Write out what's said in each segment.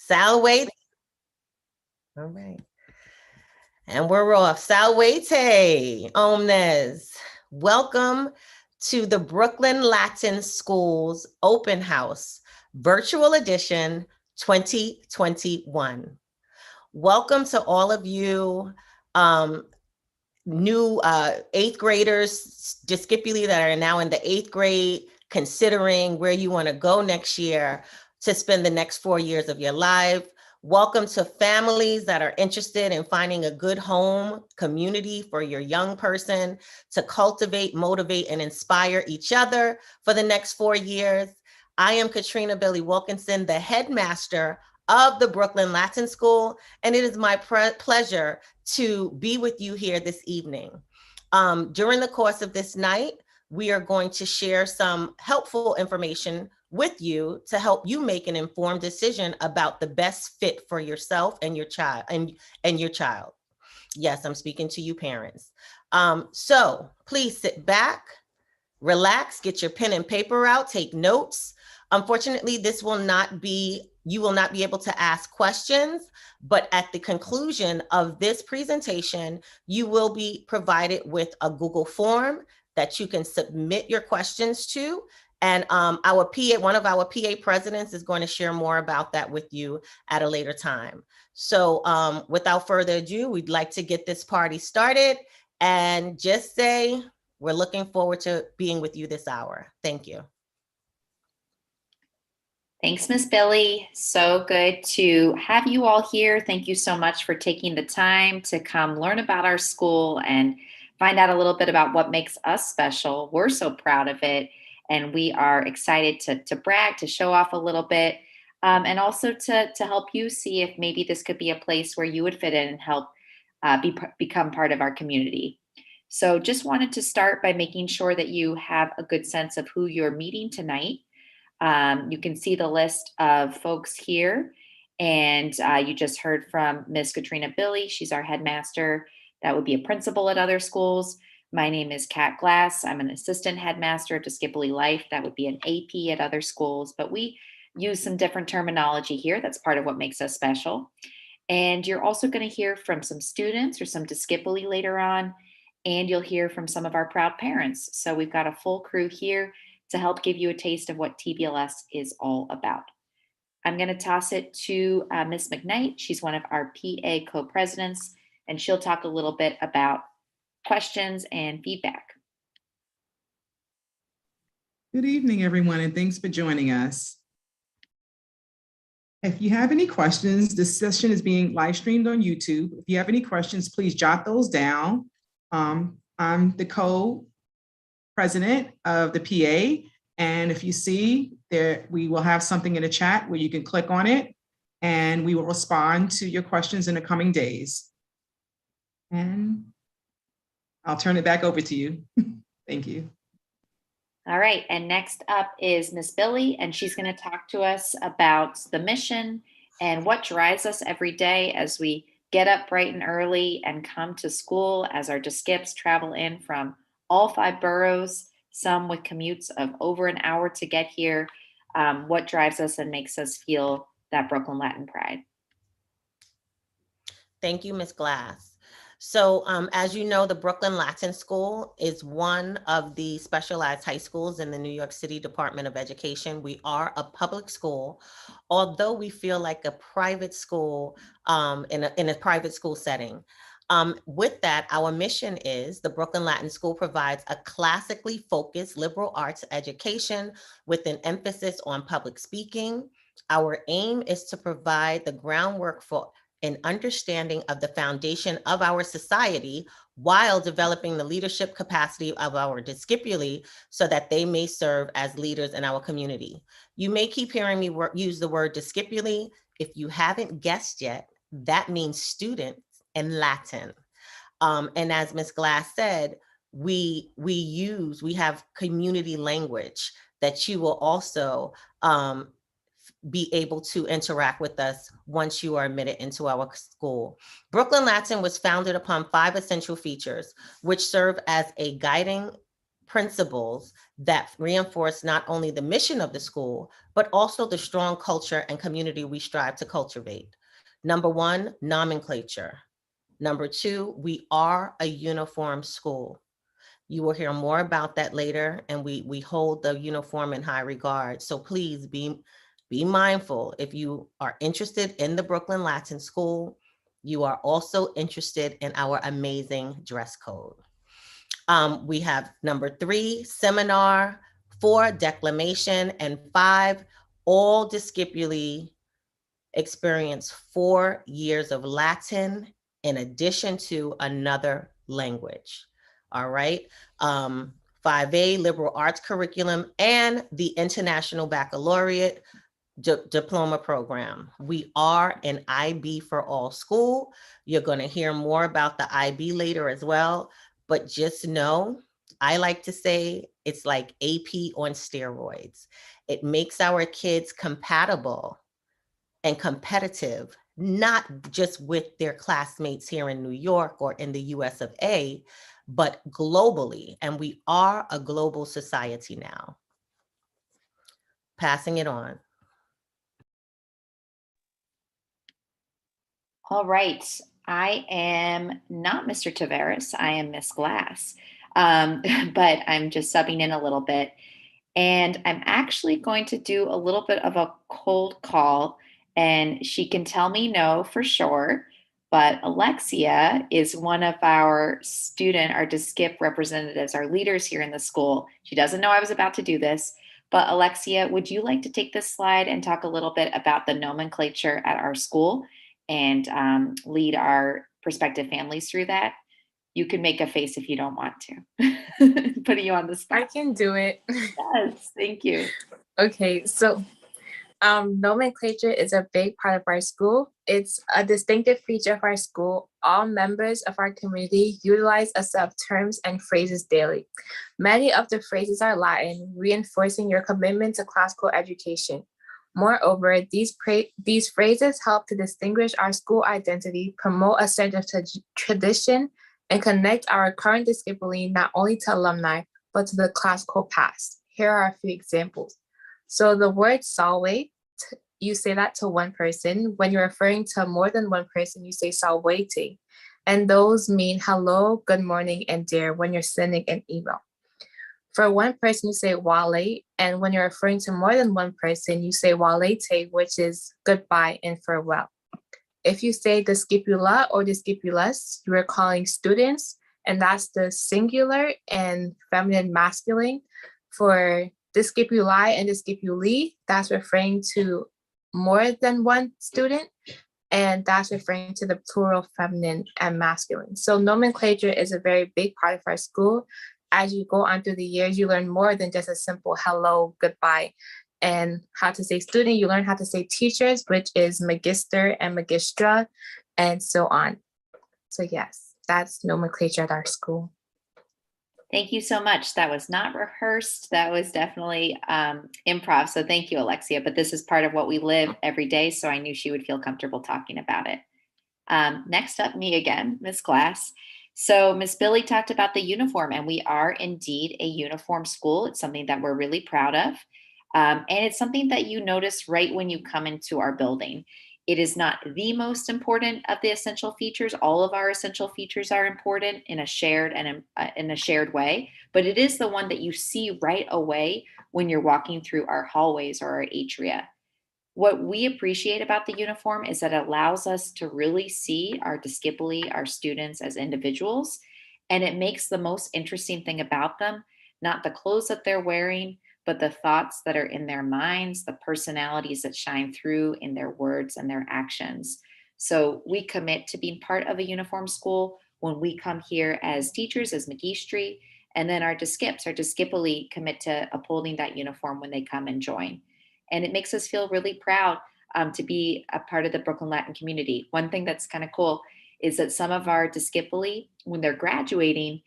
Salve. All right. And we're off. Salve, omnes. Welcome to the Brooklyn Latin Schools Open House Virtual Edition 2021. Welcome to all of you new 8th graders, discipuli that are now in the 8th grade, considering where you want to go next year to spend the next 4 years of your life. Welcome to families that are interested in finding a good home community for your young person to cultivate, motivate, and inspire each other for the next 4 years. I am Katrina Billy Wilkinson, the headmaster of the Brooklyn Latin School, and it is my pleasure to be with you here this evening. During the course of this night, we are going to share some helpful information with you to help you make an informed decision about the best fit for yourself and your child and your child. Yes, I'm speaking to you parents. So please sit back, relax, get your pen and paper out, take notes. Unfortunately, you will not be able to ask questions, but at the conclusion of this presentation, you will be provided with a Google form that you can submit your questions to. And one of our PA presidents is going to share more about that with you at a later time. So without further ado, we'd like to get this party started and just say, we're looking forward to being with you this hour. Thank you. Thanks, Miss Billy. So good to have you all here. Thank you so much for taking the time to come learn about our school and find out a little bit about what makes us special. We're so proud of it, and we are excited to brag, to show off a little bit, and also to help you see if maybe this could be a place where you would fit in and help become part of our community. So just wanted to start by making sure that you have a good sense of who you're meeting tonight. You can see the list of folks here, and you just heard from Miss Katrina Billy. She's our headmaster. That would be a principal at other schools. My name is Kat Glass. I'm an assistant headmaster of Discipuli Life. That would be an AP at other schools, but we use some different terminology here. That's part of what makes us special. And you're also going to hear from some students or some Discipuli later on, and you'll hear from some of our proud parents. So we've got a full crew here to help give you a taste of what TBLS is all about. I'm going to toss it to Miss McKnight. She's one of our PA co-presidents, and she'll talk a little bit about questions and feedback. Good evening, everyone, and thanks for joining us. If you have any questions, this session is being live streamed on YouTube. If you have any questions, please jot those down. I'm the co-president of the PA, and if you see there, we will have something in the chat where you can click on it, and we will respond to your questions in the coming days. And I'll turn it back over to you. Thank you. All right, and next up is Miss Billy, and she's going to talk to us about the mission and what drives us every day as we get up bright and early and come to school, as our Discips travel in from all 5 boroughs, some with commutes of over an hour to get here. What drives us and makes us feel that Brooklyn Latin pride. Thank you, Ms. Glass. So as you know, the Brooklyn Latin School is one of the specialized high schools in the New York City Department of Education. We are a public school, although we feel like a private school in a private school setting. With that, our mission is the Brooklyn Latin School provides a classically focused liberal arts education with an emphasis on public speaking. Our aim is to provide the groundwork for an understanding of the foundation of our society while developing the leadership capacity of our discipuli so that they may serve as leaders in our community. You may keep hearing me use the word discipuli. If you haven't guessed yet, that means students in Latin. And as Ms. Glass said, we have community language that you will also be able to interact with us once you are admitted into our school. Brooklyn Latin was founded upon 5 essential features, which serve as a guiding principles that reinforce not only the mission of the school, but also the strong culture and community we strive to cultivate. Number one, nomenclature. Number two, we are a uniform school. You will hear more about that later, and we hold the uniform in high regard. So please be mindful. If you are interested in the Brooklyn Latin School, you are also interested in our amazing dress code. We have number three, seminar, 4, declamation, and 5, all discipuli experience 4 years of Latin in addition to another language. All right. 5A, liberal arts curriculum, and the International Baccalaureate diploma program. We are an IB for all school. You're going to hear more about the IB later as well, but just know, I like to say it's like AP on steroids. It makes our kids compatible and competitive, not just with their classmates here in New York or in the US of A, but globally. And we are a global society now. Passing it on. All right. I am not Mr. Tavares. I am Miss Glass, but I'm just subbing in a little bit. And I'm actually going to do a little bit of a cold call, and she can tell me no for sure. But Alexia is one of our DSKIP representatives, our leaders here in the school. She doesn't know I was about to do this, but Alexia, would you like to take this slide and talk a little bit about the nomenclature at our school and lead our prospective families through that? You can make a face if you don't want to. Putting you on the spot. I can do it. Yes, thank you. Okay, so nomenclature is a big part of our school. It's a distinctive feature of our school. All members of our community utilize a set of terms and phrases daily. Many of the phrases are Latin, reinforcing your commitment to classical education. Moreover, these phrases help to distinguish our school identity, promote a sense of tradition, and connect our current discipline not only to alumni, but to the classical past. Here are a few examples. So the word salve, you say that to one person. When you're referring to more than one person, you say salvete. And those mean hello, good morning, and dear when you're sending an email. For one person, you say wale, and when you're referring to more than one person, you say walete, which is goodbye and farewell. If you say the scipula or the scipulas, you are calling students, and that's the singular and feminine masculine. For the scipuli and the scipuli, that's referring to more than one student, and that's referring to the plural feminine and masculine. So nomenclature is a very big part of our school. As you go on through the years, you learn more than just a simple hello, goodbye, and how to say student. You learn how to say teachers, which is magister and magistra, and so on. So yes, that's nomenclature at our school. Thank you so much. That was not rehearsed. That was definitely improv. So thank you, Alexia. But this is part of what we live every day. So I knew she would feel comfortable talking about it. Next up, me again, Miss Glass. So Miss Billy talked about the uniform, and we are indeed a uniform school. It's something that we're really proud of. And it's something that you notice right when you come into our building. It is not the most important of the essential features. All of our essential features are important in a shared and in a shared way, but it is the one that you see right away when you're walking through our hallways or our atria. What we appreciate about the uniform is that it allows us to really see our discipuli, our students as individuals, and it makes the most interesting thing about them, not the clothes that they're wearing, but the thoughts that are in their minds, the personalities that shine through in their words and their actions. So we commit to being part of a uniform school when we come here as teachers, as magistri, and then our DSKIPs, our discipuli, commit to upholding that uniform when they come and join. And it makes us feel really proud to be a part of the Brooklyn Latin community. One thing that's kind of cool is that some of our discipuli, when they're graduating,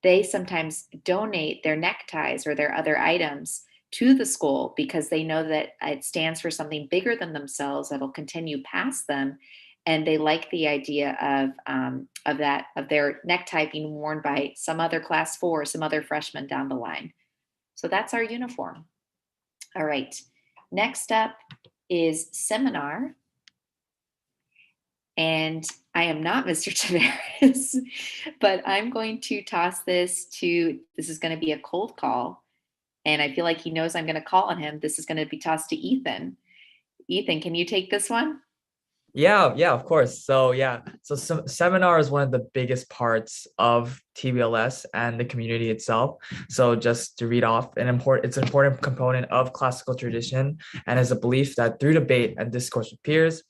they sometimes donate their neckties or their other items to the school because they know that it stands for something bigger than themselves that'll continue past them. and they like the idea of their necktie being worn by some other class 4, some other freshmen down the line. So that's our uniform. All right. Next up is seminar. And I am not Mr. Tavares, but I'm going to toss this is going to be a cold call. And I feel like he knows I'm going to call on him. This is going to be tossed to Ethan. Ethan, can you take this one? Yeah, of course. So seminar is one of the biggest parts of TBLS and the community itself. So just to read off, it's an important component of classical tradition, and is a belief that through debate and discourse with peers,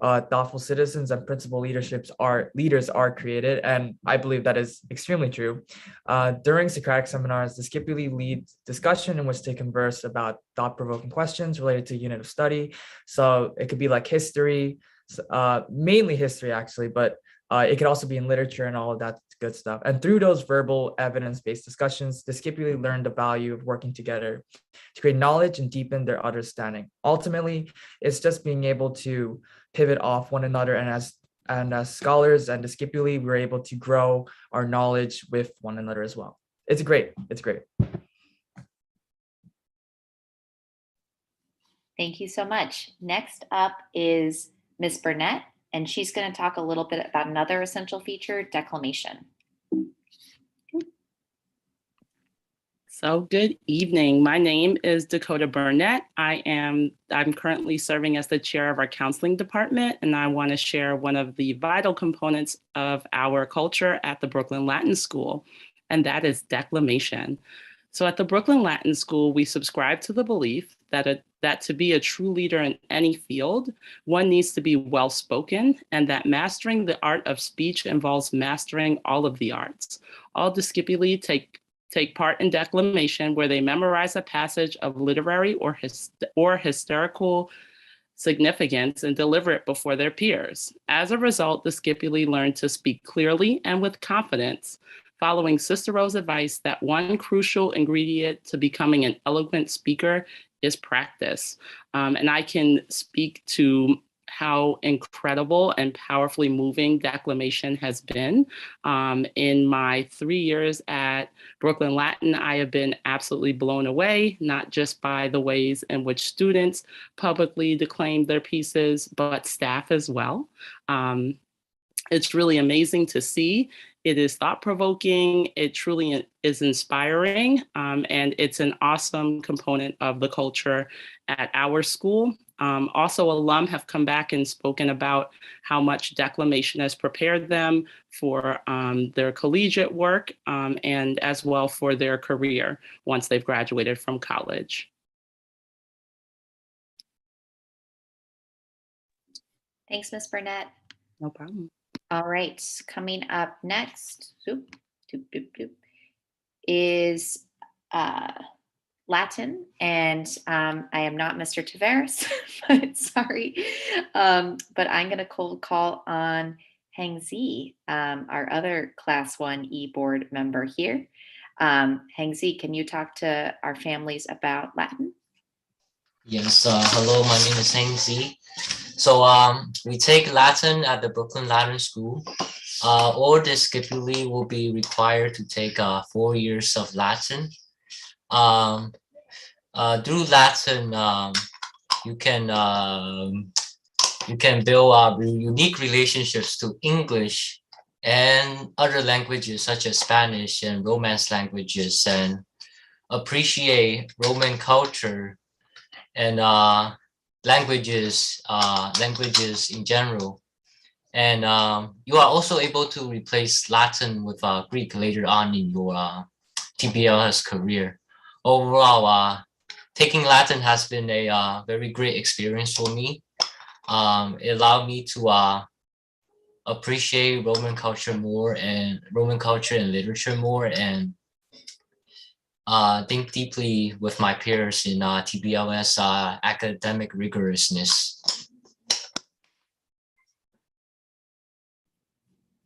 thoughtful citizens and principal leaders are created. And I believe that is extremely true. During Socratic seminars, the Scipuli lead discussion in which they converse about thought-provoking questions related to a unit of study. So it could be like history, mainly history actually, but it could also be in literature and all of that good stuff. And through those verbal evidence-based discussions, the Scipuli learned the value of working together to create knowledge and deepen their understanding. Ultimately, it's just being able to pivot off one another, and as scholars and the Scipuli, we're able to grow our knowledge with one another as well. It's great. Thank you so much. Next up is Ms. Burnett, and she's going to talk a little bit about another essential feature, declamation. So good evening. My name is Dakota Burnett. I'm currently serving as the chair of our counseling department, and I want to share one of the vital components of our culture at the Brooklyn Latin School, and that is declamation. So at the Brooklyn Latin School, we subscribe to the belief that to be a true leader in any field, one needs to be well-spoken, and that mastering the art of speech involves mastering all of the arts. All the Scipuli take part in declamation, where they memorize a passage of literary or historical significance and deliver it before their peers. As a result, the Scipuli learn to speak clearly and with confidence, following Cicero's advice that one crucial ingredient to becoming an eloquent speaker is practice. And I can speak to how incredible and powerfully moving declamation has been. In my 3 years at Brooklyn Latin, I have been absolutely blown away, not just by the ways in which students publicly declaim their pieces, but staff as well. It's really amazing to see. It is thought-provoking, it truly is inspiring, and it's an awesome component of the culture at our school. Also, alum have come back and spoken about how much declamation has prepared them for their collegiate work, and as well for their career once they've graduated from college. Thanks, Ms. Burnett. No problem. All right, coming up next is Latin, and I am not Mr. Tavares, but sorry, but I'm going to cold call on Heng Zi, our other Class 1E board member here. Heng Zi, can you talk to our families about Latin? Yes, hello, my name is Heng Zi. So we take Latin at the Brooklyn Latin School. All the Scipuli will be required to take 4 years of Latin. Through Latin, you can build unique relationships to English and other languages such as Spanish and Romance languages, and appreciate Roman culture and languages in general. And you are also able to replace Latin with Greek later on in your TBLS career. Overall, taking Latin has been a very great experience for me. It allowed me to appreciate Roman culture more, and Roman culture and literature more, and think deeply with my peers in TBLS academic rigorousness.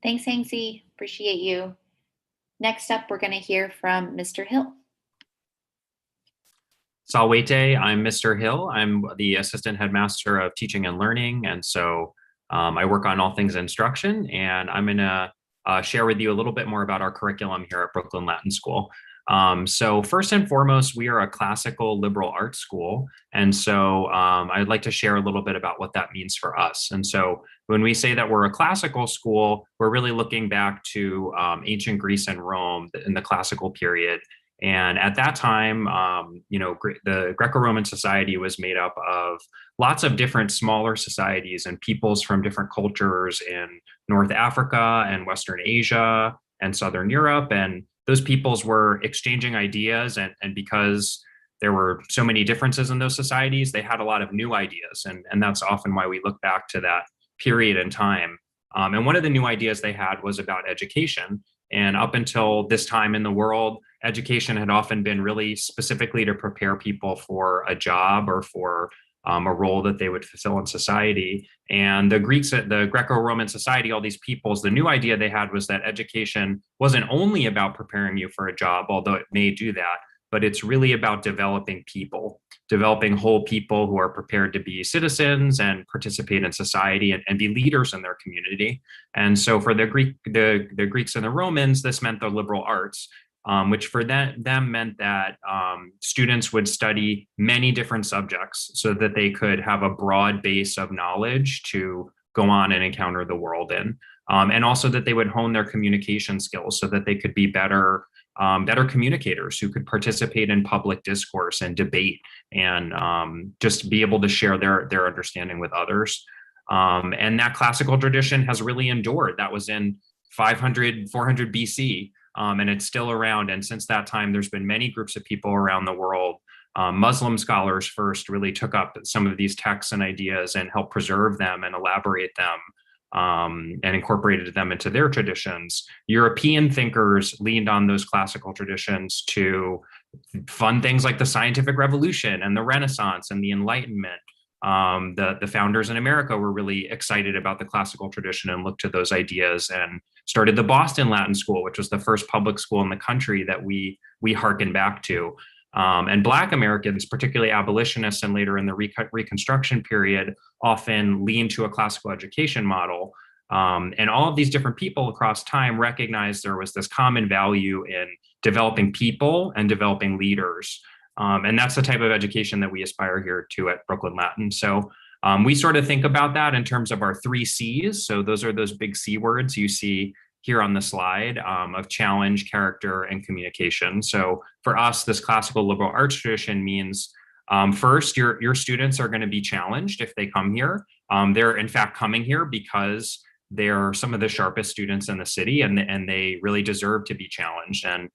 Thanks, Heng Zi. Appreciate you. Next up, we're going to hear from Mr. Hill. Salwete, I'm Mr. Hill. I'm the Assistant Headmaster of Teaching and Learning, and so I work on all things instruction, and I'm going to share with you a little bit more about our curriculum here at Brooklyn Latin School. So first and foremost, we are a classical liberal arts school. And so I'd like to share a little bit about what that means for us. And so when we say that we're a classical school, we're really looking back to ancient Greece and Rome in the classical period. And at that time, the Greco-Roman society was made up of lots of different smaller societies and peoples from different cultures in North Africa and Western Asia and Southern Europe. And those peoples were exchanging ideas. And because there were so many differences in those societies, they had a lot of new ideas. And that's often why we look back to that period in time. And one of the new ideas they had was about education. And up until this time in the world, education had often been really specifically to prepare people for a job or for a role that they would fulfill in society. And the Greeks, the Greco-Roman society, all these peoples, the new idea they had was that education wasn't only about preparing you for a job, although it may do that, but it's really about developing people, developing whole people who are prepared to be citizens and participate in society and be leaders in their community. And so for the Greeks and the Romans, this meant the liberal arts, which for them meant that students would study many different subjects so that they could have a broad base of knowledge to go on and encounter the world in. And also that they would hone their communication skills so that they could be better communicators who could participate in public discourse and debate and just be able to share their understanding with others. And that classical tradition has really endured. That was in 500, 400 BC. And it's still around. And since that time, there's been many groups of people around the world. Muslim scholars first really took up some of these texts and ideas and helped preserve them and elaborate them and incorporated them into their traditions. European thinkers leaned on those classical traditions to fund things like the scientific revolution and the Renaissance and the Enlightenment. The founders in America were really excited about the classical tradition and looked to those ideas and started the Boston Latin School, which was the first public school in the country that we hearken back to. And Black Americans, particularly abolitionists and later in the Reconstruction period, often leaned to a classical education model. And all of these different people across time recognized there was this common value in developing people and developing leaders. And that's the type of education that we aspire here to at Brooklyn Latin. So we sort of think about that in terms of our 3 C's. So those are those big C words you see here on the slide of challenge, character, and communication. So for us, this classical liberal arts tradition means first, your students are going to be challenged if they come here. They're in fact coming here because they're some of the sharpest students in the city and they really deserve to be challenged. And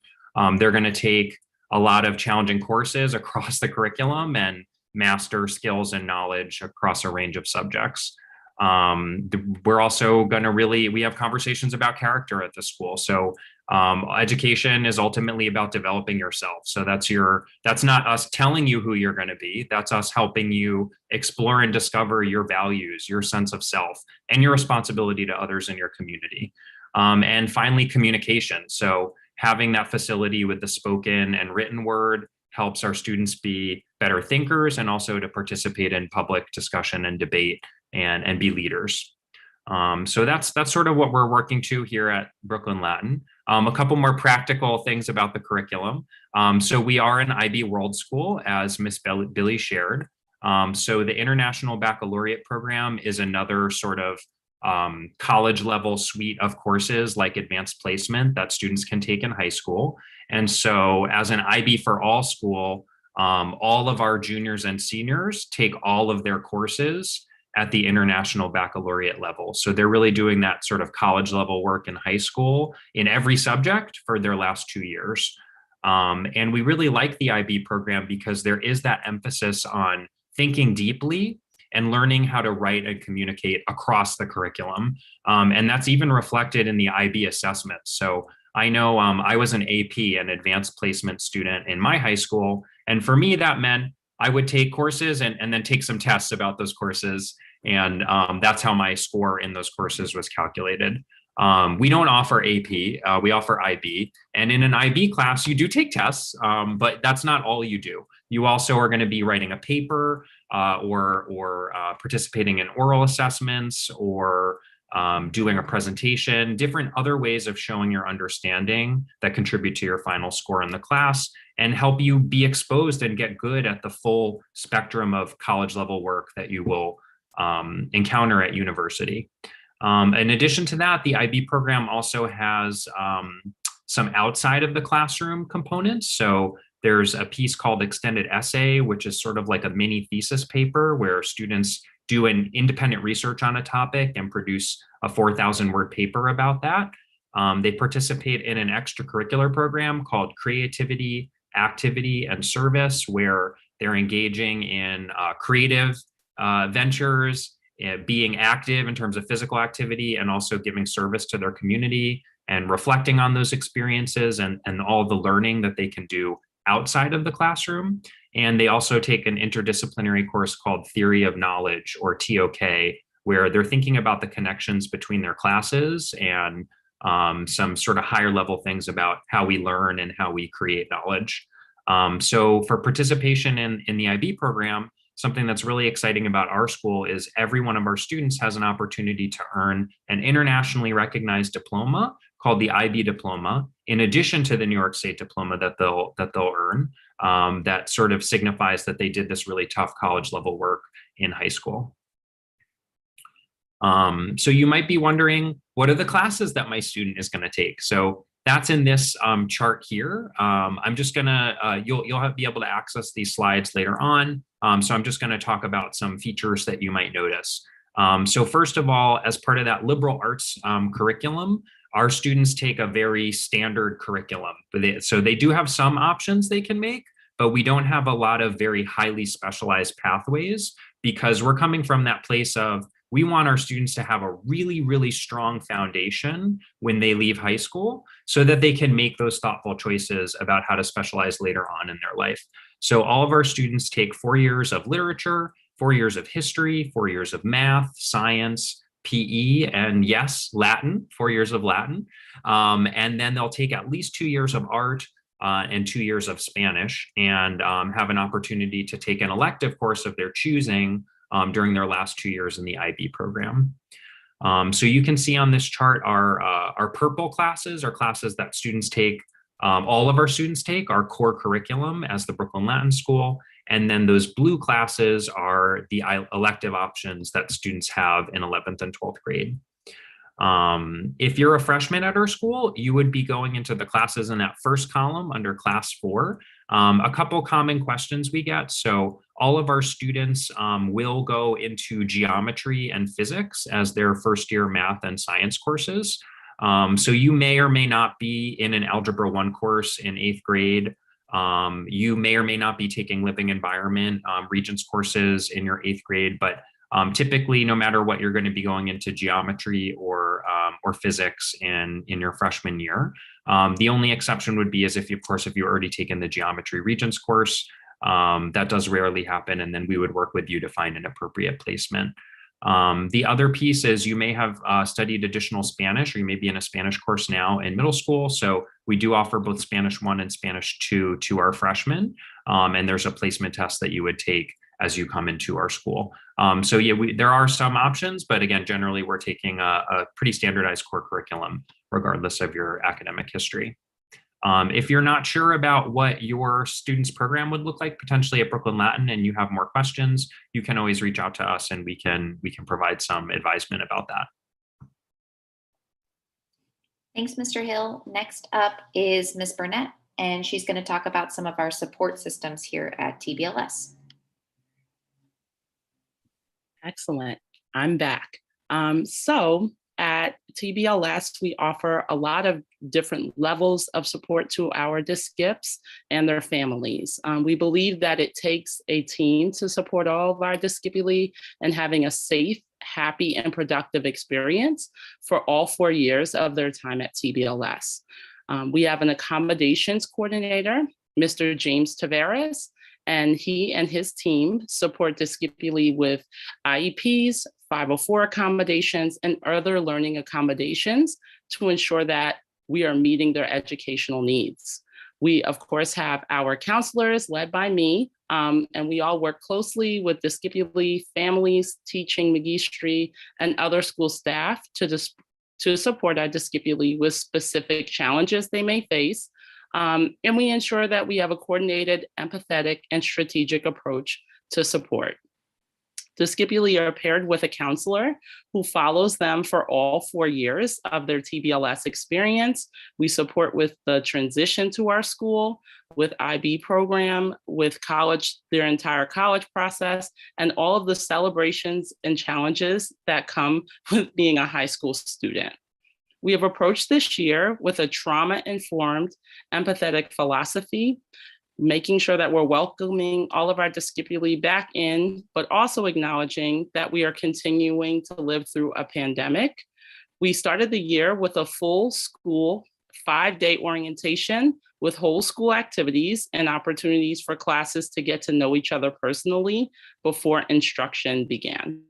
they're going to take a lot of challenging courses across the curriculum and master skills and knowledge across a range of subjects. We're also going to we have conversations about character at the school. So education is ultimately about developing yourself. So that's not us telling you who you're going to be. That's us helping you explore and discover your values, your sense of self, and your responsibility to others in your community. And finally, communication. So having that facility with the spoken and written word helps our students be better thinkers and also to participate in public discussion and debate and be leaders. So that's sort of what we're working to here at Brooklyn Latin. A couple more practical things about the curriculum. So we are an IB World School, as Miss Billy shared. So the International Baccalaureate program is another sort of college level suite of courses like advanced placement that students can take in high school. And so as an IB for all school, all of our juniors and seniors take all of their courses at the International Baccalaureate level. So they're really doing that sort of college level work in high school in every subject for their last 2 years. And we really like the IB program because there is that emphasis on thinking deeply and learning how to write and communicate across the curriculum. And that's even reflected in the IB assessments. So I know I was an AP, an advanced placement student in my high school. And for me, that meant I would take courses and then take some tests about those courses. And that's how my score in those courses was calculated. We don't offer AP, we offer IB. And in an IB class, you do take tests, but that's not all you do. You also are going to be writing a paper. or participating in oral assessments or doing a presentation, different other ways of showing your understanding that contribute to your final score in the class and help you be exposed and get good at the full spectrum of college level work that you will encounter at university. In addition to that, the IB program also has some outside of the classroom components. So there's a piece called Extended Essay, which is sort of like a mini thesis paper where students do an independent research on a topic and produce a 4,000-word paper about that. They participate in an extracurricular program called Creativity, Activity, and Service, where they're engaging in creative ventures, being active in terms of physical activity, and also giving service to their community and reflecting on those experiences and all the learning that they can do outside of the classroom. And they also take an interdisciplinary course called Theory of Knowledge, or TOK, where they're thinking about the connections between their classes and some sort of higher level things about how we learn and how we create knowledge. So for participation in the IB program, something that's really exciting about our school is every one of our students has an opportunity to earn an internationally recognized diploma called the IB diploma, in addition to the New York State diploma that they'll earn. That sort of signifies that they did this really tough college level work in high school. So you might be wondering, what are the classes that my student is going to take? So that's in this chart here. I'm just gonna, you'll be able to access these slides later on. So I'm just gonna talk about some features that you might notice. So first of all, as part of that liberal arts curriculum, our students take a very standard curriculum. So they do have some options they can make, but we don't have a lot of very highly specialized pathways because we're coming from that place of, we want our students to have a really, really strong foundation when they leave high school so that they can make those thoughtful choices about how to specialize later on in their life. So all of our students take 4 years of literature, 4 years of history, 4 years of math, science, PE, and yes, Latin, 4 years of Latin. And then they'll take at least 2 years of art and 2 years of Spanish and have an opportunity to take an elective course of their choosing during their last 2 years in the IB program. So you can see on this chart our purple classes are classes that students take, all of our students take our core curriculum as the Brooklyn Latin School. And then those blue classes are the elective options that students have in 11th and 12th grade. If you're a freshman at our school, you would be going into the classes in that first column under class 4. A couple common questions we get. So all of our students will go into geometry and physics as their first year math and science courses. So you may or may not be in an Algebra 1 course in 8th grade. You may or may not be taking living environment Regents courses in your 8th grade, but typically, no matter what, you're going to be going into geometry or physics in your freshman year. The only exception would be as if, of course, if you've already taken the geometry Regents course, that does rarely happen, and then we would work with you to find an appropriate placement. The other piece is you may have studied additional Spanish, or you may be in a Spanish course now in middle school. So we do offer both Spanish 1 and Spanish 2 to our freshmen, and there's a placement test that you would take as you come into our school. So yeah, there are some options, but again, generally we're taking a pretty standardized core curriculum, regardless of your academic history. If you're not sure about what your student's program would look like potentially at Brooklyn Latin and you have more questions, you can always reach out to us and we can provide some advisement about that. Thanks, Mr. Hill. Next up is Ms. Burnett, and she's going to talk about some of our support systems here at TBLS. Excellent. I'm back. So at TBLS, we offer a lot of different levels of support to our DSCIPs and their families. We believe that it takes a team to support all of our DSCIPuli and having a safe, happy, and productive experience for all 4 years of their time at TBLS. We have an accommodations coordinator, Mr. James Tavares, and he and his team support DSCIPuli with IEPs, 504 accommodations, and other learning accommodations to ensure that we are meeting their educational needs. We, of course, have our counselors led by me And we all work closely with Discipuli families, teaching McGee and other school staff to support our Discipuli with specific challenges they may face. And we ensure that we have a coordinated, empathetic, and strategic approach to support. Discipuli are paired with a counselor who follows them for all 4 years of their TBLS experience. We support with the transition to our school, with IB program, with college, their entire college process, and all of the celebrations and challenges that come with being a high school student. We have approached this year with a trauma-informed, empathetic philosophy, making sure that we're welcoming all of our Discipuli back in, but also acknowledging that we are continuing to live through a pandemic. We started the year with a full school 5-day orientation with whole school activities and opportunities for classes to get to know each other personally before instruction began.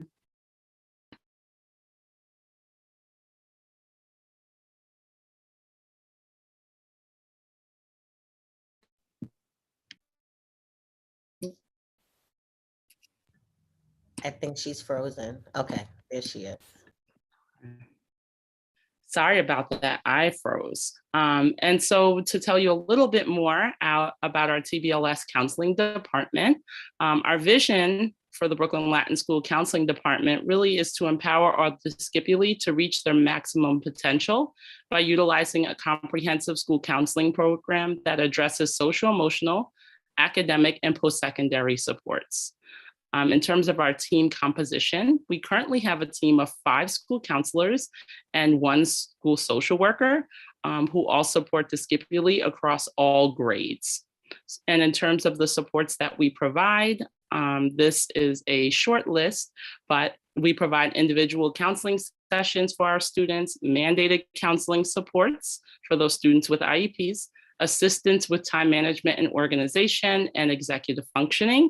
I think she's frozen. Okay, there she is. Sorry about that, I froze. And so to tell you a little bit more about our TBLS counseling department, our vision for the Brooklyn Latin School Counseling Department really is to empower our Discipuli to reach their maximum potential by utilizing a comprehensive school counseling program that addresses social, emotional, academic, and post-secondary supports. In terms of our team composition, we currently have a team of 5 school counselors and 1 school social worker who all support Discipuli across all grades. And in terms of the supports that we provide, this is a short list, but we provide individual counseling sessions for our students, mandated counseling supports for those students with IEPs, assistance with time management and organization and executive functioning,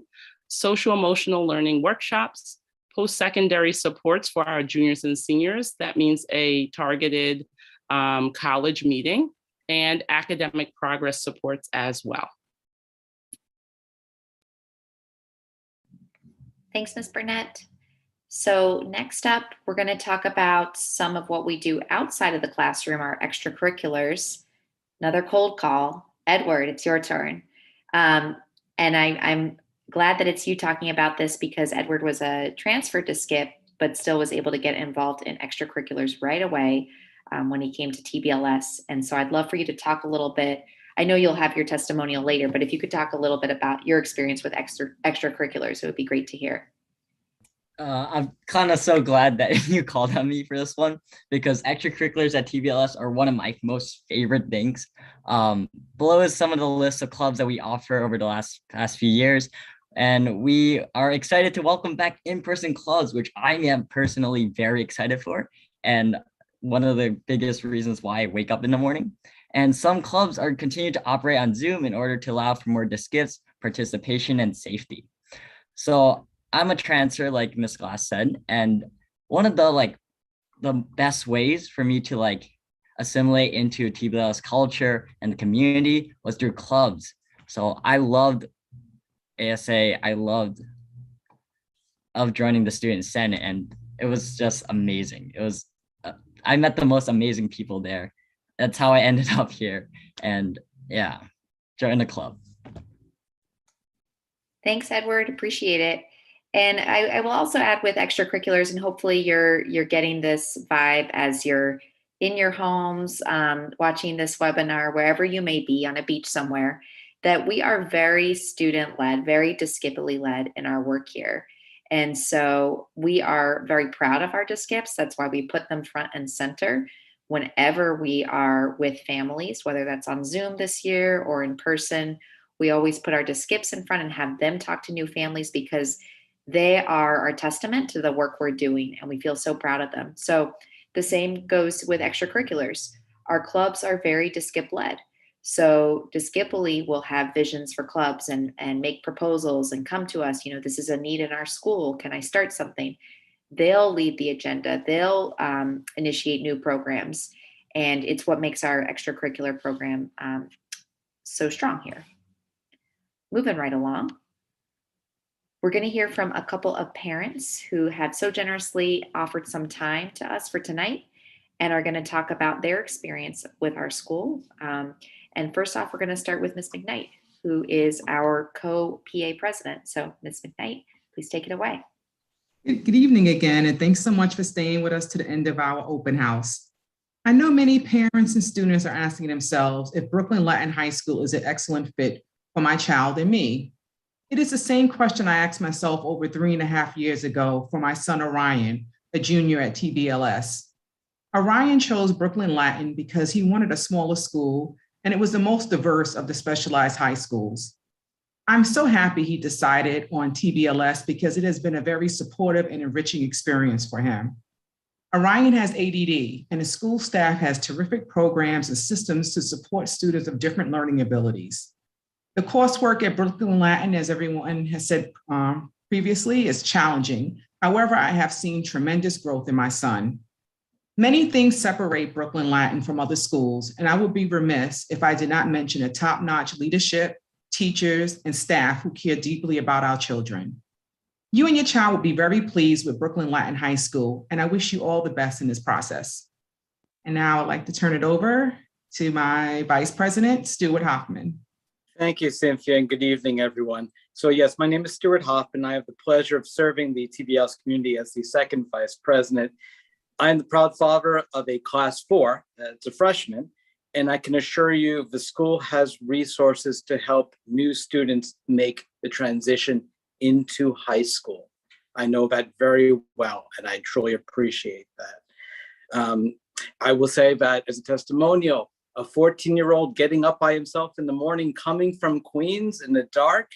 social emotional learning workshops, post-secondary supports for our juniors and seniors. That means a targeted college meeting and academic progress supports as well. Thanks, Ms. Burnett. So next up, we're going to talk about some of what we do outside of the classroom, our extracurriculars. Another cold call. Edward, it's your turn. And I'm glad that it's you talking about this because Edward was a transfer to Skip, but still was able to get involved in extracurriculars right away when he came to TBLS. And so I'd love for you to talk a little bit. I know you'll have your testimonial later, but if you could talk a little bit about your experience with extracurriculars, it would be great to hear. I'm kind of so glad that you called on me for this one because extracurriculars at TBLS are one of my most favorite things. Below is some of the lists of clubs that we offer over the past few years. And we are excited to welcome back in-person clubs, which I am personally very excited for. And one of the biggest reasons why I wake up in the morning. And some clubs are continuing to operate on Zoom in order to allow for more discipes, participation, and safety. So I'm a transfer, like Ms. Glass said, and one of the best ways for me to assimilate into TBLS culture and the community was through clubs. So I loved ASA. I loved joining the Student Senate, and it was just amazing. It was I met the most amazing people there. That's how I ended up here, and yeah, join the club. Thanks, Edward. Appreciate it. And I will also add with extracurriculars, and hopefully you're getting this vibe as you're in your homes, watching this webinar, wherever you may be, on a beach somewhere, that we are very student-led, very Discipuli-led in our work here. And so we are very proud of our Discips. That's why we put them front and center whenever we are with families, whether that's on Zoom this year or in person. We always put our Discips in front and have them talk to new families because they are our testament to the work we're doing, and we feel so proud of them. So the same goes with extracurriculars. Our clubs are very Discip-led. So Discipuli will have visions for clubs and make proposals and come to us, this is a need in our school. Can I start something? They'll lead the agenda. They'll initiate new programs. And it's what makes our extracurricular program so strong here. Moving right along. We're going to hear from a couple of parents who have so generously offered some time to us for tonight and are going to talk about their experience with our school. And first off, we're going to start with Ms. McKnight, who is our co-PA president. So Ms. McKnight, please take it away. Good evening again, and thanks so much for staying with us to the end of our open house. I know many parents and students are asking themselves if Brooklyn Latin High School is an excellent fit for my child and me. It is the same question I asked myself over 3.5 years ago for my son Orion, a junior at TBLS. Orion chose Brooklyn Latin because he wanted a smaller school, and it was the most diverse of the specialized high schools. I'm so happy he decided on TBLS because it has been a very supportive and enriching experience for him. Orion has ADD, and the school staff has terrific programs and systems to support students of different learning abilities. The coursework at Brooklyn Latin, as everyone has said previously, is challenging. However, I have seen tremendous growth in my son. Many things separate Brooklyn Latin from other schools, and I would be remiss if I did not mention the top-notch leadership, teachers, and staff who care deeply about our children. You and your child will be very pleased with Brooklyn Latin High School, and I wish you all the best in this process. And now I'd like to turn it over to my Vice President, Stuart Hoffman. Thank you, Cynthia, and good evening, everyone. So yes, my name is Stuart Hoffman. I have the pleasure of serving the TBLS community as the second Vice President. I am the proud father of a class 4, it's a freshman, and I can assure you the school has resources to help new students make the transition into high school. I know that very well, and I truly appreciate that. I will say that as a testimonial, a 14-year-old getting up by himself in the morning, coming from Queens in the dark,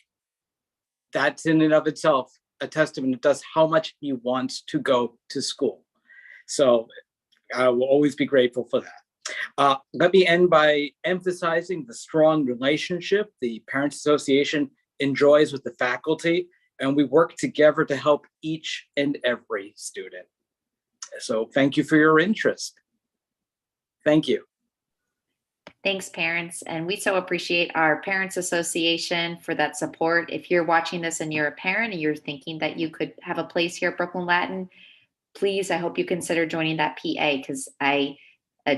that's in and of itself a testament to how much he wants to go to school. So I will always be grateful for that. Let me end by emphasizing the strong relationship the Parents Association enjoys with the faculty, and we work together to help each and every student. So thank you for your interest. Thank you. Thanks, parents. And we so appreciate our Parents Association for that support. If you're watching this and you're a parent and you're thinking that you could have a place here at Brooklyn Latin, please, I hope you consider joining that PA, because I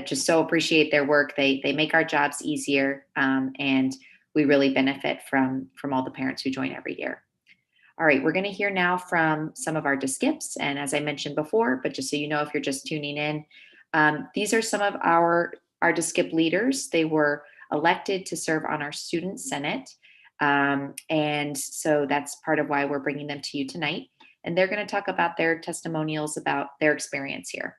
just so appreciate their work. They make our jobs easier, and we really benefit from all the parents who join every year. All right, we're going to hear now from some of our DeSkips. And as I mentioned before, but just so you know, if you're just tuning in, these are some of our DeSkip leaders. They were elected to serve on our student senate. And so that's part of why we're bringing them to you tonight. And they're going to talk about their testimonials about their experience here.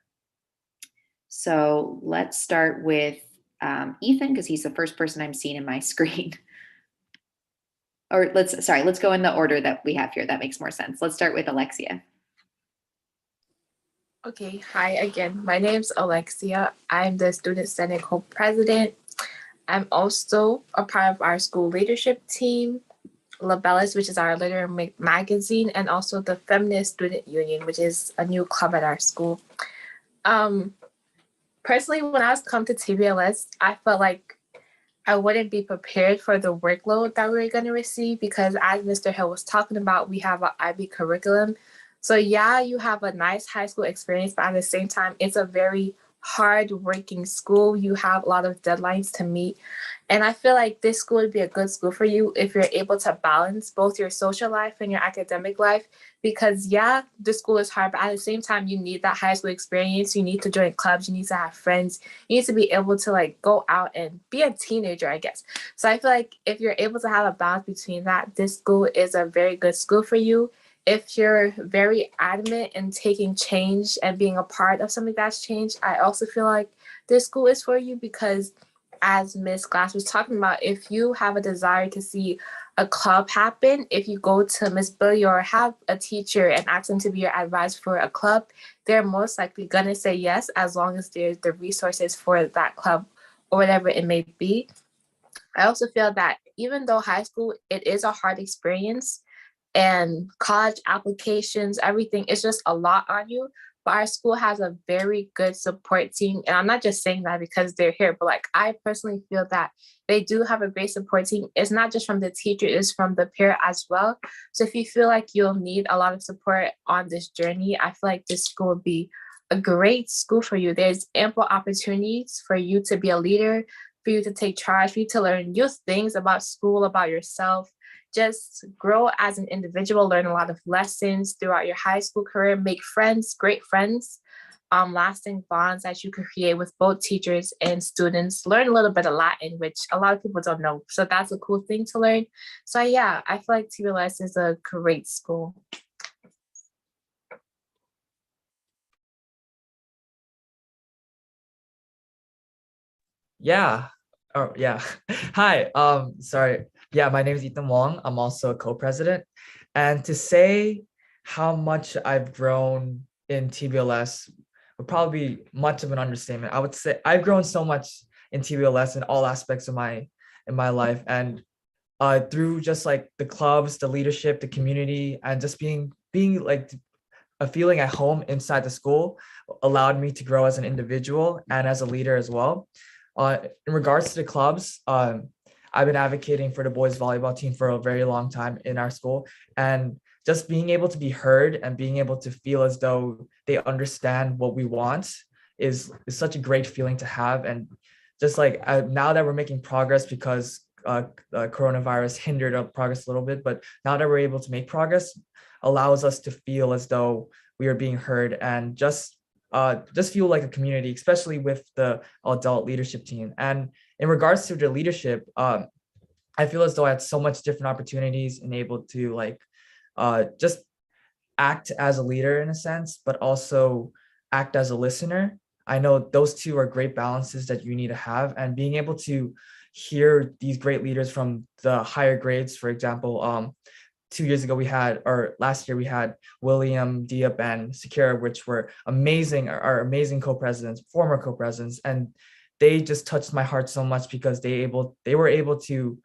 So let's start with Ethan, because he's the first person I'm seeing in my screen. Or let's go in the order that we have here. That makes more sense. Let's start with Alexia. Okay, hi again. My name's Alexia. I'm the Student Senate co-president. I'm also a part of our school leadership team, Libellus, which is our literary magazine, and also the Feminist Student Union, which is a new club at our school. Personally, when I was come to TBLS, I felt like I wouldn't be prepared for the workload that we were going to receive because, as Mr. Hill was talking about, we have an IB curriculum. So yeah, you have a nice high school experience, but at the same time, it's a very hard-working school. You have a lot of deadlines to meet. And I feel like this school would be a good school for you if you're able to balance both your social life and your academic life. Because yeah, the school is hard, but at the same time, you need that high school experience. You need to join clubs. You need to have friends. You need to be able to like go out and be a teenager, I guess. So I feel like if you're able to have a balance between that, this school is a very good school for you. If you're very adamant in taking change and being a part of something that's changed, I also feel like this school is for you because, as Ms. Glass was talking about, if you have a desire to see a club happen, if you go to Ms. Billy or have a teacher and ask them to be your advisor for a club, they're most likely going to say yes, as long as there's the resources for that club or whatever it may be. I also feel that even though high school, it is a hard experience, and college applications, everything is just a lot on you. but our school has a very good support team. And I'm not just saying that because they're here, but like I personally feel that they do have a great support team. It's not just from the teacher, it's from the peer as well. So if you feel like you'll need a lot of support on this journey, I feel like this school will be a great school for you. There's ample opportunities for you to be a leader, for you to take charge, for you to learn new things about school, about yourself. Just grow as an individual, learn a lot of lessons throughout your high school career, make friends, great friends, lasting bonds that you can create with both teachers and students. Learn a little bit of Latin, which a lot of people don't know. So that's a cool thing to learn. So yeah, I feel like TBLS is a great school. Yeah. Oh, yeah. Hi. Sorry. Yeah, my name is Ethan Wong. I'm also a co-president. And to say how much I've grown in TBLS would probably be much of an understatement. I would say I've grown so much in TBLS in all aspects of my life. And through just like the clubs, the leadership, the community, and just being like a feeling at home inside the school allowed me to grow as an individual and as a leader as well. In regards to the clubs, I've been advocating for the boys volleyball team for a very long time in our school, and just being able to be heard and being able to feel as though they understand what we want is such a great feeling to have. And just like now that we're making progress because coronavirus hindered our progress a little bit, but now that we're able to make progress, allows us to feel as though we are being heard and just feel like a community, especially with the adult leadership team. And in regards to the leadership, I feel as though I had so much different opportunities and able to like just act as a leader in a sense, but also act as a listener. I know those two are great balances that you need to have, and being able to hear these great leaders from the higher grades, for example, 2 years ago last year we had William, Diop, and Sakira, which were amazing, our amazing co-presidents, former co-presidents, and they just touched my heart so much because they were able to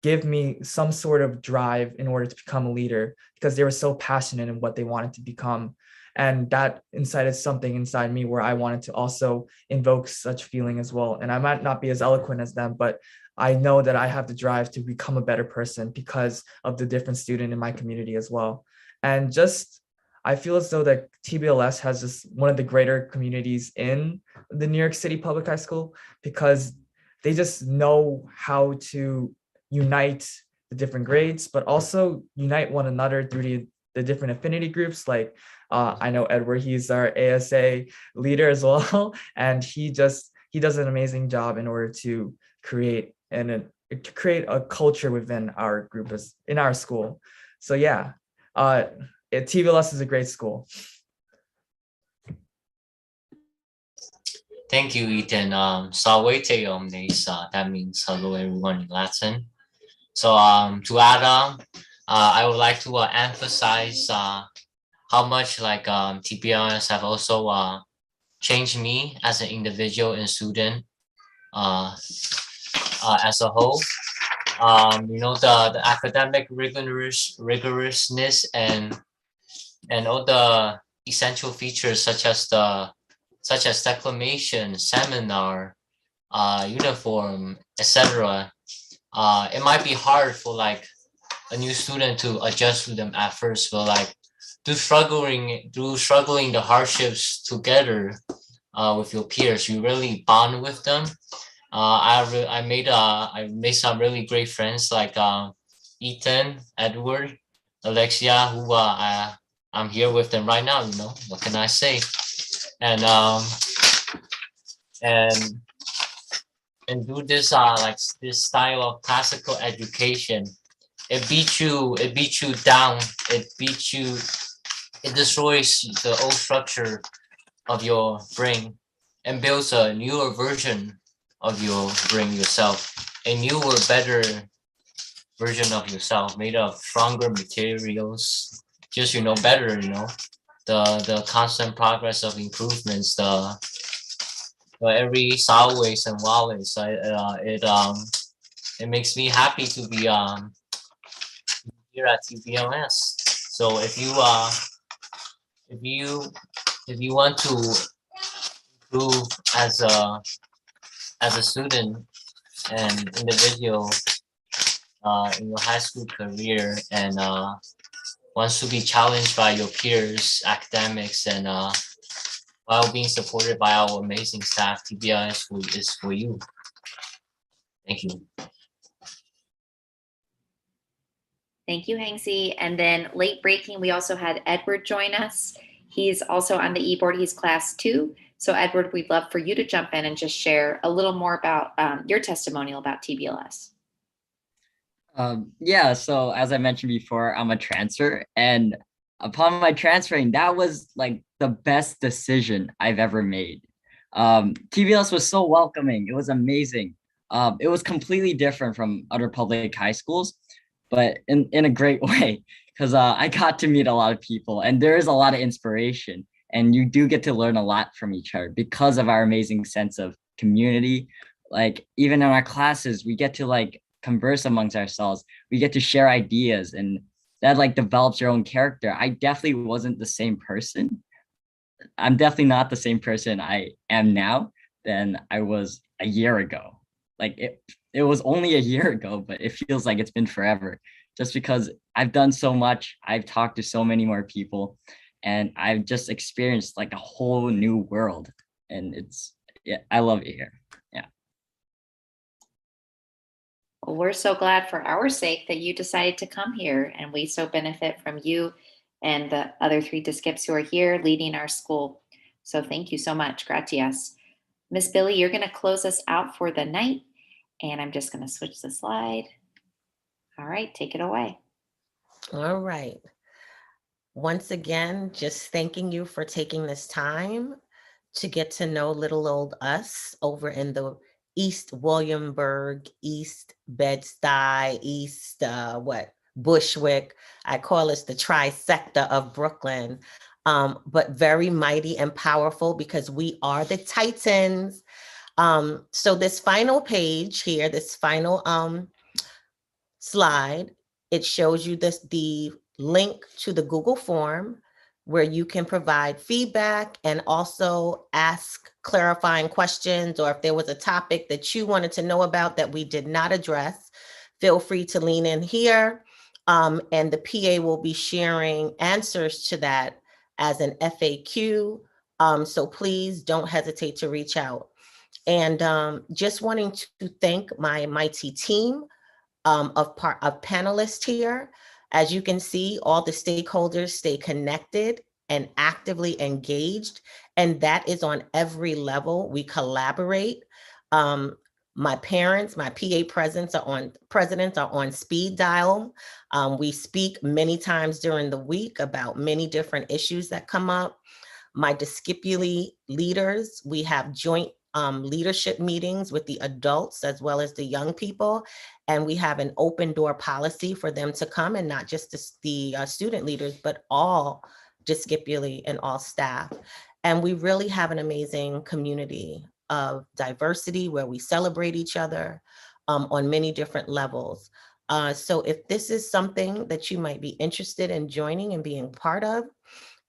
give me some sort of drive in order to become a leader because they were so passionate in what they wanted to become. And that incited something inside me where I wanted to also invoke such feeling as well. And I might not be as eloquent as them, but I know that I have the drive to become a better person because of the different student in my community as well. And just, I feel as though that TBLS has just one of the greater communities in the New York City Public High School because they just know how to unite the different grades, but also unite one another through the different affinity groups. Like I know Edward, he's our ASA leader as well. And he does an amazing job in order to create a culture within our group in our school. So yeah, TBLS is a great school. Thank you, Ethan. Salvete omnes, that means hello everyone in Latin. So to add on, I would like to emphasize how much like TBLS have also changed me as an individual and student as a whole. The academic rigorousness and all the essential features such as declamation, seminar, uniform, etc. It might be hard for like a new student to adjust to them at first, but like through struggling the hardships together with your peers, you really bond with them. I made some really great friends like Ethan, Edward, Alexia, who I'm here with them right now. What can I say? And do this like this style of classical education. It beats you down. It destroys the old structure of your brain and builds a newer version of your brain yourself, a newer, better version of yourself made of stronger materials, just better, the constant progress of improvements, the every sideways and ways. It makes me happy to be here at TBLS. So if you if you want to improve as a student and individual in your high school career, and wants to be challenged by your peers, academics, and while being supported by our amazing staff, TBLS is for you. Thank you. Thank you, Hangzi. And then late breaking, we also had Edward join us. He's also on the e-board. He's class 2. So Edward, we'd love for you to jump in and just share a little more about your testimonial about TBLS. Yeah, so as I mentioned before, I'm a transfer, and upon my transferring, that was like the best decision I've ever made. TBLS was so welcoming. It was amazing. It was completely different from other public high schools, but in a great way, because I got to meet a lot of people, and there is a lot of inspiration, and you do get to learn a lot from each other because of our amazing sense of community. Like even in our classes, we get to like converse amongst ourselves. We get to share ideas, and that like develops your own character. I definitely wasn't the same person. I'm definitely not the same person I am now than I was a year ago. Like it was only a year ago, but it feels like it's been forever, just because I've done so much. I've talked to so many more people, and I've just experienced like a whole new world. And yeah, I love it here. Yeah. Well, we're so glad for our sake that you decided to come here, and we so benefit from you and the other 3 DSKIPs who are here leading our school. So thank you so much. Gratias. Miss Billy, you're going to close us out for the night, and I'm just going to switch the slide. All right, take it away. All right. Once again, just thanking you for taking this time to get to know little old us over in the East Williamsburg, East Bed-Stuy, East Bushwick. I call it the trifecta of Brooklyn, but very mighty and powerful because we are the Titans. So this final page here, this final slide, it shows you the link to the Google form where you can provide feedback and also ask clarifying questions, or if there was a topic that you wanted to know about that we did not address, feel free to lean in here. And the PA will be sharing answers to that as an FAQ. So please don't hesitate to reach out. And just wanting to thank my mighty team of panelists here. As you can see, all the stakeholders stay connected and actively engaged, and that is on every level. We collaborate. My parents, my PA presidents are on speed dial. We speak many times during the week about many different issues that come up. My DSKIPULI leaders, we have joint leadership meetings with the adults as well as the young people. And we have an open door policy for them to come, and not just the student leaders, but all DSKIPULI and all staff. And we really have an amazing community of diversity where we celebrate each other on many different levels. So if this is something that you might be interested in joining and being part of,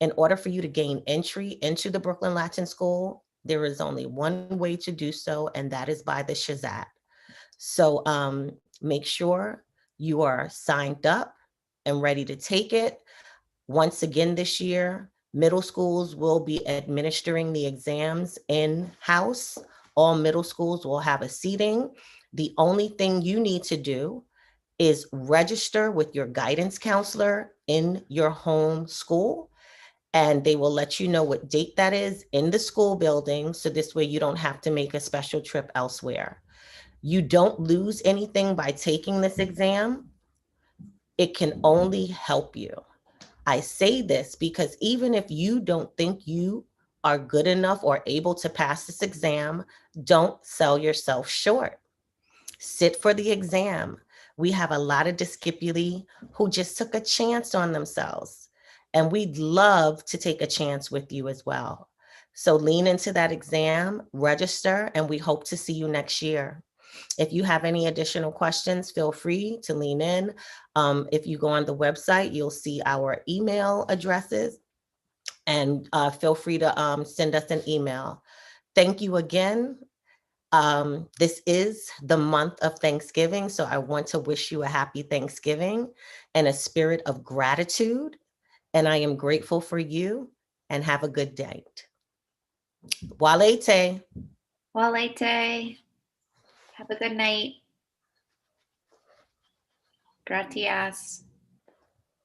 in order for you to gain entry into the Brooklyn Latin School, there is only one way to do so, and that is by the Shazat. So make sure you are signed up and ready to take it. Once again this year, middle schools will be administering the exams in-house. All middle schools will have a seating. The only thing you need to do is register with your guidance counselor in your home school, and they will let you know what date that is in the school building. So this way you don't have to make a special trip elsewhere. You don't lose anything by taking this exam. It can only help you. I say this because even if you don't think you are good enough or able to pass this exam, don't sell yourself short. Sit for the exam. We have a lot of DSKIPULI who just took a chance on themselves, and we'd love to take a chance with you as well. So lean into that exam, register, and we hope to see you next year. If you have any additional questions, feel free to lean in. If you go on the website, you'll see our email addresses. And feel free to send us an email. Thank you again. This is the month of Thanksgiving, so I want to wish you a happy Thanksgiving and a spirit of gratitude. And I am grateful for you, and have a good day. Walete. Walete. Have a good night. Gracias.